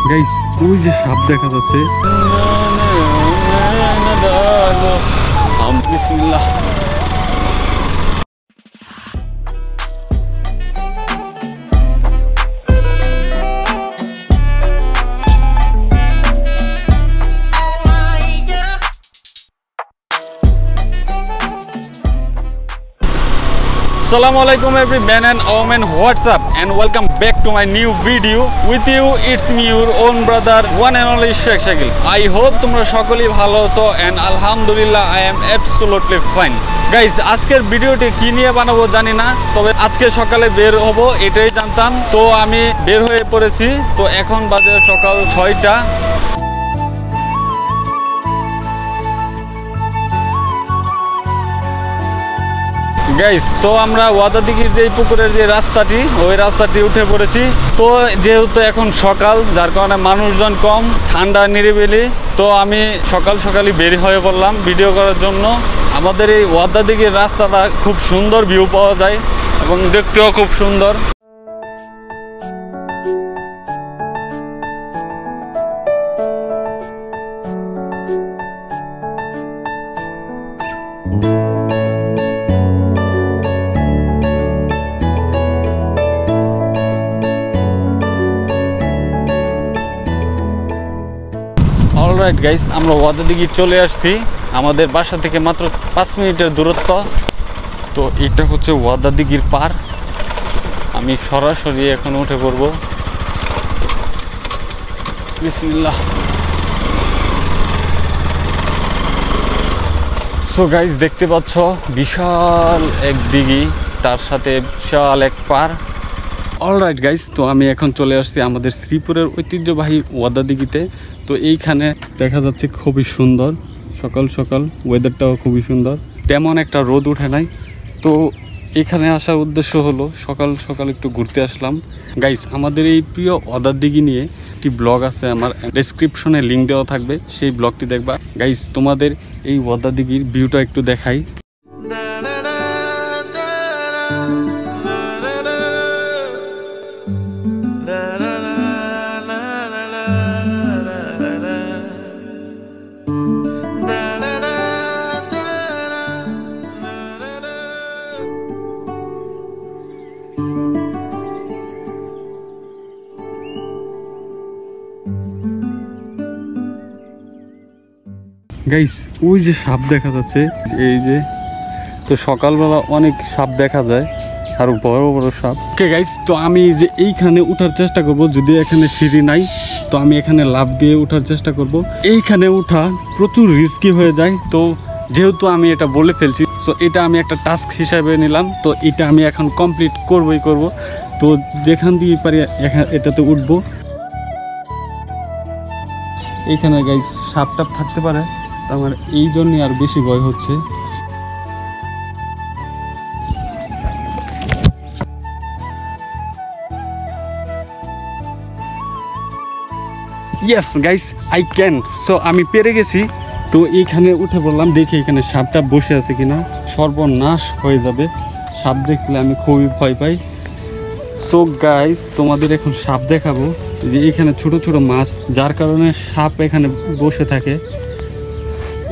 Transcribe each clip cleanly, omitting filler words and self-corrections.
Guys ওই যে সাপ দেখা যাচ্ছে। বিসমিল্লাহ। Assalamualaikum every man and woman, what's up and welcome back to my new video. With you it's me your own brother one and only Sheikh Shakil. I hope তোমরা সকলেই ভালো আছো and alhamdulillah I am absolutely fine. Guys, আজকের ভিডিওটি কি নিয়ে বানাবো জানি না, তবে আজকে সকালে বের হব এটাই জানতাম। তো আমি বের হয়ে পড়েছি। তো এখন বাজে সকাল 6টা। গাইস, তো আমরা ওয়াদাদিঘির যে পুকুরের যে রাস্তাটি, ওই রাস্তাটি উঠে পড়েছি। তো যেহেতু এখন সকাল, যার কারণে মানুষজন কম, ঠান্ডা নিরিবিলি, তো আমি সকালই বের হয়ে পড়লাম ভিডিও করার জন্য। আমাদের এই ওয়াদাদিঘির রাস্তাটা খুব সুন্দর ভিউ পাওয়া যায় এবং দেখতেও খুব সুন্দর। অলরাইট গাইস, আমরা ওয়াদাদিঘি চলে আসছি। আমাদের বাসা থেকে মাত্র 5 মিনিটের দূরত্ব। তো এটা হচ্ছে ওয়াদাদিঘির পার। আমি সরাসরি এখন উঠে পড়ব। বিসমিল্লাহ। সো গাইস, দেখতে পাচ্ছ বিশাল এক দিঘি, তার সাথে বিশাল এক পার। অলরাইট গাইস, তো আমি এখন চলে আসছি আমাদের শ্রীপুরের ঐতিহ্যবাহী ওয়াদাদিঘিতে। তো এইখানে দেখা যাচ্ছে খুবই সুন্দর, সকাল ওয়েদারটাও খুবই সুন্দর, তেমন একটা রোদ উঠে নাই। তো এখানে আসার উদ্দেশ্য হলো সকাল একটু ঘুরতে আসলাম। গাইস, আমাদের এই প্রিয় ওয়াদাদিঘি নিয়ে একটি ব্লগ আছে, আমার ডেসক্রিপশনে লিঙ্ক দেওয়া থাকবে, সেই ব্লগটি দেখবা। গাইস, তোমাদের এই ওয়াদাদিঘির ভিউটা একটু দেখাই। গাইস, ওই যে সাপ দেখা যাচ্ছে, এই যে, তো সকালবেলা অনেক সাপ দেখা যায়, আর বড় সাপ। ওকে গাইস, তো আমি যে এইখানে উঠার চেষ্টা করব, যদি এখানে সিঁড়ি নাই তো আমি এখানে লাফ দিয়ে উঠার চেষ্টা করব। এইখানে উঠা প্রচুর রিস্কি হয়ে যায়, তো যেহেতু আমি এটা বলে ফেলছি, তো এটা আমি একটা টাস্ক হিসাবে নিলাম। তো এটা আমি এখন কমপ্লিট করবই করব। তো যেখান দিয়ে পারি এটাতে উঠবো। এইখানে গাইস সাপ টাপ থাকতে পারে, আমার এই জন্যই আর বেশি ভয় হচ্ছে। Yes guys, I can. So আমি পেরে গেছি। তো এইখানে উঠে পড়লাম, দেখি এখানে সাপটা বসে আছে কিনা। সর্বনাশ হয়ে যাবে, সাপ দেখলে আমি খুবই ভয় পাই। সো গাইস, তোমাদের এখন সাপ দেখাবো। যে এখানে ছোট মাছ, যার কারণে সাপ এখানে বসে থাকে।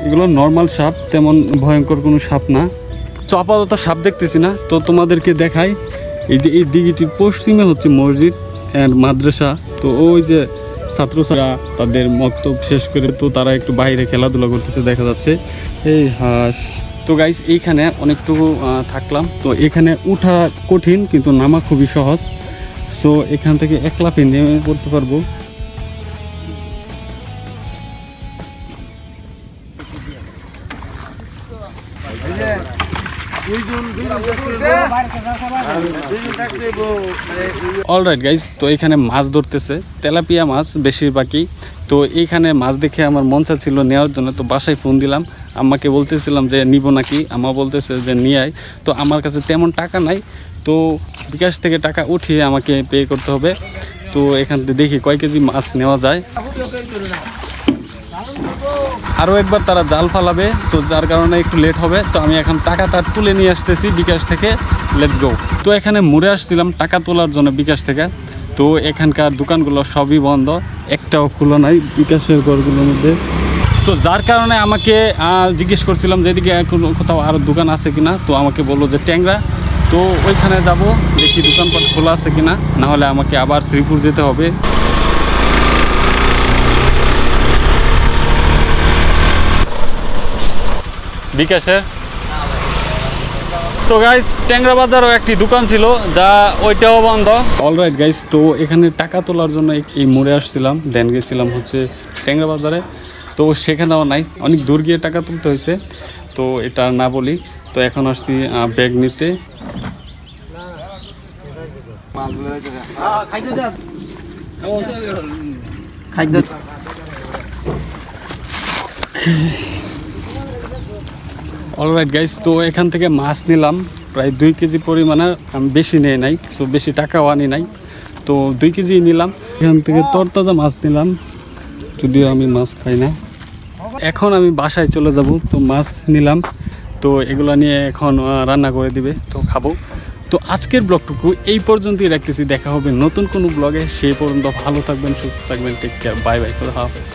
এগুলো নর্মাল সাপ, তেমন ভয়ঙ্কর কোনো সাপ না। তো আপাতত সাপ দেখতেছি না, তো তোমাদেরকে দেখাই। এই যে এই দিঘিটির পশ্চিমে হচ্ছে মসজিদ এন্ড মাদ্রাসা। তো ওই যে ছাত্রছাত্রীরা তাদের মক্তব শেষ করে তো তারা একটু বাইরে খেলাধুলা করতেছে দেখা যাচ্ছে। এই হাঁস। তো গাইস, এইখানে অনেকটুকু থাকলাম। তো এখানে উঠা কঠিন, কিন্তু নামা খুবই সহজ। সো এখান থেকে এক লাফে নেমে পড়তে পারবো। অলরাইট গাইজ, তো এখানে মাছ ধরতেছে, তেলাপিয়া মাছ বেশিরভাগই। তো এইখানে মাছ দেখে আমার মন চাচ্ছিল নেওয়ার জন্য। তো বাসায় ফোন দিলাম, আম্মাকে বলতেছিলাম যে নিব নাকি। আম্মা বলতেছে যে নিয়ে আয়। তো আমার কাছে তেমন টাকা নাই, তো বিকাশ থেকে টাকা উঠিয়ে আমাকে পে করতে হবে। তো এখান থেকে দেখি কয় কেজি মাছ নেওয়া যায়। আরও একবার তারা জাল ফালাবে, তো যার কারণে একটু লেট হবে। তো আমি এখন টাকাটা তুলে নিয়ে আসতেছি বিকাশ থেকে, লেটস গো। তো এখানে মুড়ে আসছিলাম টাকা তোলার জন্য বিকাশ থেকে। তো এখানকার দোকানগুলো সবই বন্ধ, একটাও খোলা নাই বিকাশের ঘরগুলোর মধ্যে। তো যার কারণে আমাকে জিজ্ঞেস করছিলাম যে এদিকে কোথাও আরও দোকান আছে কিনা। তো আমাকে বললো যে ট্যাংরা, তো ওইখানে যাব, দেখি দোকানপাট খোলা আছে কিনা, নাহলে আমাকে আবার শ্রীপুর যেতে হবে। বিকাশের তো গাইস ট্যাংরা বাজারও একটি দোকান ছিল, যা ওইটাও বন্ধ। অলরাইট গাইস, তো এখানে টাকা তোলার জন্য এই মোড়ে আসছিলাম, দেন গেছিলাম হচ্ছে ট্যাংরা বাজারে। তো সেখানেও নাই, অনেক দূর গিয়ে টাকা তুলতে হয়েছে। তো এটা না বলি। তো এখন আসছি ব্যাগ নিতে। অলরাইট গাইস, তো এখান থেকে মাছ নিলাম প্রায় 2 কেজি পরিমাণে, আমি বেশি নিয়ে নাই, সো বেশি টাকাও আনি নাই। তো 2 কেজি নিলাম। এখান থেকে তরতাজা মাছ নিলাম, যদিও আমি মাছ খাই না। এখন আমি বাসায় চলে যাব। তো মাছ নিলাম, তো এগুলো নিয়ে এখন রান্না করে দিবে, তো খাবো। তো আজকের ব্লগটুকু এই পর্যন্তই রাখতেছি, দেখা হবে নতুন কোনো ব্লগে। সেই পর্যন্ত ভালো থাকবেন, সুস্থ থাকবেন, টেক কেয়ার, বাই বাই, খোদা হাফেজ।